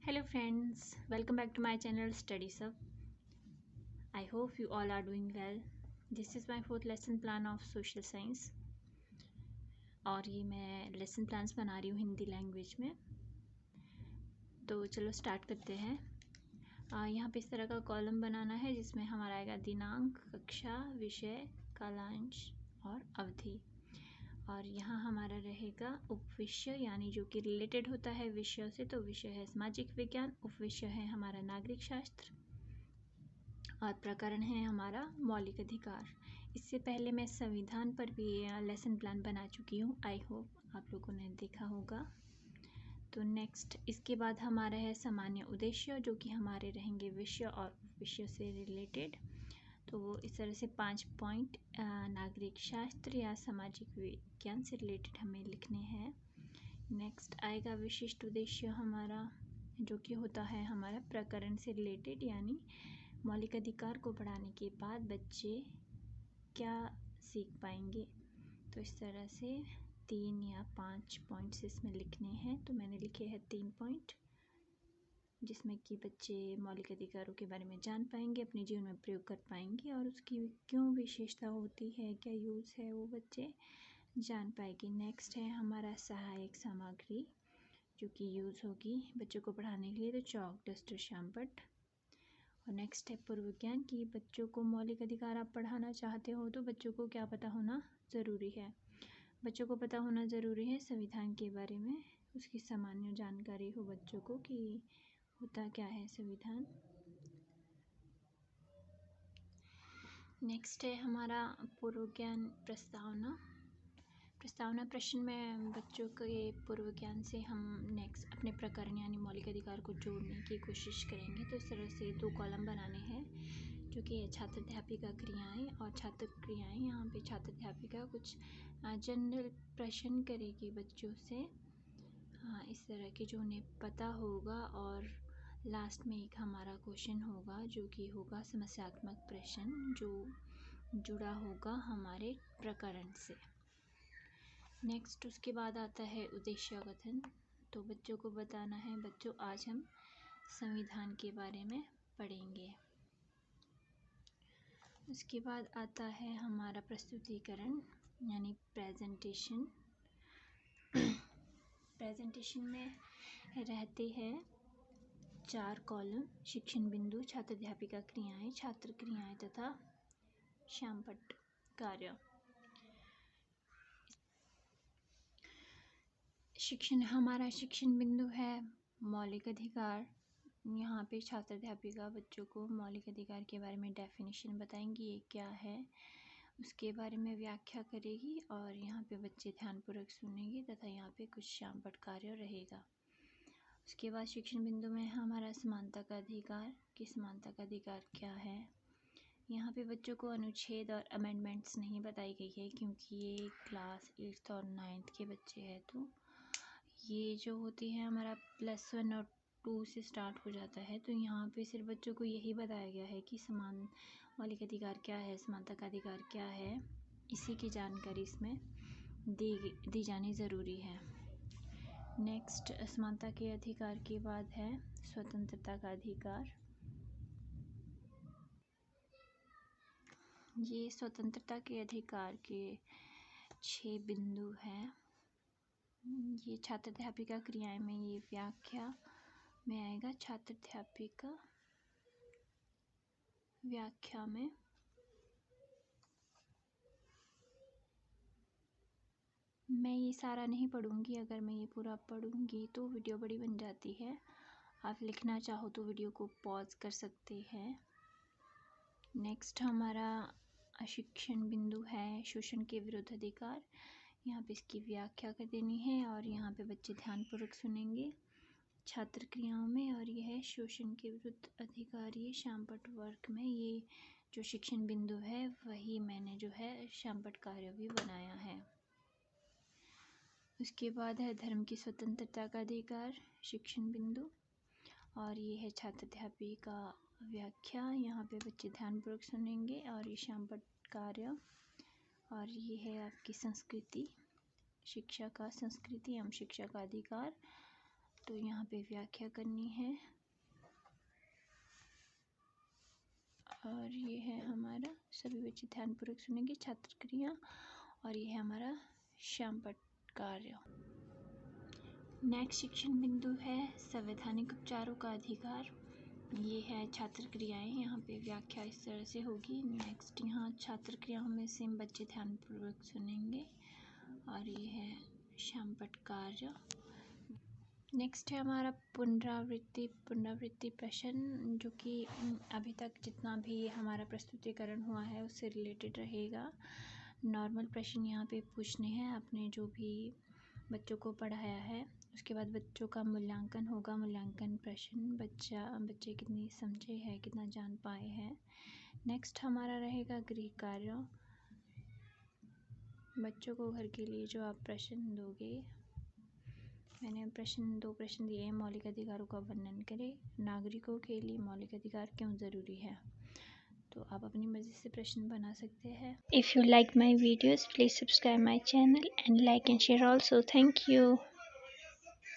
Hello friends, welcome back to my channel Study Sub. I hope you all are doing well. This is my fourth lesson plan of social science और ये मैं lesson plans बना रही हूँ Hindi language में। तो चलो start करते हैं। यहाँ पे इस तरह का कॉलम बनाना है जिसमें हमारा आएगा दिनांक, कक्षा, विषय, कालांश और अवधि। और यहाँ हमारा रहेगा उपविषय यानी जो कि रिलेटेड होता है विषयों से। तो विषय है सामाजिक विज्ञान, उपविषय है हमारा नागरिक शास्त्र और प्रकरण है हमारा मौलिक अधिकार। इससे पहले मैं संविधान पर भी लेसन प्लान बना चुकी हूँ। आई होप आप लोगों ने देखा होगा। तो नेक्स्ट इसके बाद हमारा है सामान्य उद्देश्य, जो कि हमारे रहेंगे विषय और विषय से रिलेटेड। तो वो इस तरह से 5 पॉइंट नागरिक शास्त्र या सामाजिक विज्ञान से रिलेटेड हमें लिखने हैं। नेक्स्ट आएगा विशिष्ट उद्देश्य हमारा, जो कि होता है हमारा प्रकरण से रिलेटेड, यानी मौलिक अधिकार को पढ़ाने के बाद बच्चे क्या सीख पाएंगे। तो इस तरह से 3 या 5 पॉइंट्स इसमें लिखने हैं। तो मैंने लिखे हैं 3 पॉइंट, जिसमें कि बच्चे मौलिक अधिकारों के बारे में जान पाएंगे, अपने जीवन में प्रयोग कर पाएंगे और उसकी क्यों विशेषता होती है, क्या यूज़ है, वो बच्चे जान पाएंगे। नेक्स्ट है हमारा सहायक सामग्री, जो कि यूज़ होगी बच्चों को पढ़ाने के लिए। तो चौक, डस्टर, श्यामपट्ट। और नेक्स्ट है पूर्व ज्ञान की बच्चों को मौलिक अधिकार आप पढ़ाना चाहते हो तो बच्चों को क्या पता होना ज़रूरी है। बच्चों को पता होना ज़रूरी है संविधान के बारे में, उसकी सामान्य जानकारी हो बच्चों को कि होता क्या है संविधान। नेक्स्ट है हमारा पूर्व ज्ञान प्रस्तावना। प्रस्तावना प्रश्न में बच्चों के पूर्व ज्ञान से हम नेक्स्ट अपने प्रकरण यानी मौलिक अधिकार को जोड़ने की कोशिश करेंगे। तो इस तरह से 2 कॉलम बनाने हैं, जो कि छात्र अध्यापिका क्रियाएँ और छात्र क्रियाएँ। यहाँ पे छात्र अध्यापिका कुछ जनरल प्रश्न करेगी बच्चों से, इस तरह के जो उन्हें पता होगा। और लास्ट में एक हमारा क्वेश्चन होगा, जो कि होगा समस्यात्मक प्रश्न, जो जुड़ा होगा हमारे प्रकरण से। नेक्स्ट उसके बाद आता है उद्देश्य कथन। तो बच्चों को बताना है, बच्चों आज हम संविधान के बारे में पढ़ेंगे। उसके बाद आता है हमारा प्रस्तुतिकरण यानी प्रेजेंटेशन। प्रेजेंटेशन में रहते हैं 4 कॉलम: शिक्षण बिंदु, छात्र अध्यापिका क्रियाएँ, छात्र क्रियाएँ तथा श्यामपट्ट कार्य। हमारा शिक्षण बिंदु है मौलिक अधिकार। यहाँ पे छात्र अध्यापिका बच्चों को मौलिक अधिकार के बारे में डेफिनेशन बताएंगी, ये क्या है, उसके बारे में व्याख्या करेगी। और यहाँ पे बच्चे ध्यानपूर्वक सुनेंगे तथा यहाँ पे कुछ श्यामपट्ट कार्य रहेगा। उसके बाद शिक्षण बिंदु में हमारा समानता का अधिकार कि समानता का अधिकार क्या है। यहाँ पे बच्चों को अनुच्छेद और अमेंडमेंट्स नहीं बताई गई है, क्योंकि ये क्लास 8th और 9th के बच्चे हैं। तो ये जो होती है हमारा +1 और 2 से स्टार्ट हो जाता है। तो यहाँ पे सिर्फ बच्चों को यही बताया गया है कि समान मौलिक अधिकार क्या है, समानता का अधिकार क्या है, इसी की जानकारी इसमें दी जानी ज़रूरी है। नेक्स्ट समानता के अधिकार के बाद है स्वतंत्रता का अधिकार। ये स्वतंत्रता के अधिकार के 6 बिंदु हैं। ये छात्र अध्यापिका क्रियाएँ में ये व्याख्या में आएगा। छात्र अध्यापिका व्याख्या में मैं ये सारा नहीं पढ़ूंगी, अगर मैं ये पूरा पढ़ूंगी तो वीडियो बड़ी बन जाती है। आप लिखना चाहो तो वीडियो को पॉज कर सकते हैं। नेक्स्ट हमारा शिक्षण बिंदु है शोषण के विरुद्ध अधिकार। यहाँ पे इसकी व्याख्या कर देनी है और यहाँ पे बच्चे ध्यानपूर्वक सुनेंगे छात्र क्रियाओं में। और यह है शोषण के विरुद्ध अधिकार। ये श्यामपट्ट वर्क में ये जो शिक्षण बिंदु है वही मैंने जो है श्यामपट्ट कार्य भी बनाया है। उसके बाद है धर्म की स्वतंत्रता का अधिकार, शिक्षण बिंदु, और ये है छात्र अध्यापिका व्याख्या। यहाँ पे बच्चे ध्यानपूर्वक सुनेंगे और ये श्यामपट्ट कार्य। और ये है आपकी संस्कृति, शिक्षा का संस्कृति एवं शिक्षा का अधिकार। तो यहाँ पे व्याख्या करनी है। और ये है हमारा, सभी बच्चे ध्यानपूर्वक सुनेंगे, छात्र क्रिया। और ये है हमारा श्यामपट्ट कार्य। नेक्स्ट शिक्षण बिंदु है संवैधानिक उपचारों का अधिकार। ये है छात्र क्रियाएं, यहाँ पे व्याख्या इस तरह से होगी। नेक्स्ट यहाँ छात्र क्रियाओं में से बच्चे ध्यानपूर्वक सुनेंगे। और ये है श्यामपट्ट कार्य। नेक्स्ट है हमारा पुनरावृत्ति प्रश्न, जो कि अभी तक जितना भी हमारा प्रस्तुतिकरण हुआ है उससे रिलेटेड रहेगा। नॉर्मल प्रश्न यहाँ पे पूछने हैं आपने जो भी बच्चों को पढ़ाया है। उसके बाद बच्चों का मूल्यांकन होगा। मूल्यांकन प्रश्न, बच्चे कितनी समझे हैं, कितना जान पाए हैं। नेक्स्ट हमारा रहेगा गृह कार्य। बच्चों को घर के लिए जो आप प्रश्न दोगे, मैंने दो प्रश्न दिए हैं। मौलिक अधिकारों का वर्णन करें। नागरिकों के लिए मौलिक अधिकार क्यों ज़रूरी है। तो आप अपनी मर्जी से प्रश्न बना सकते हैं। If you like my videos please subscribe my channel and like and share also. Thank you.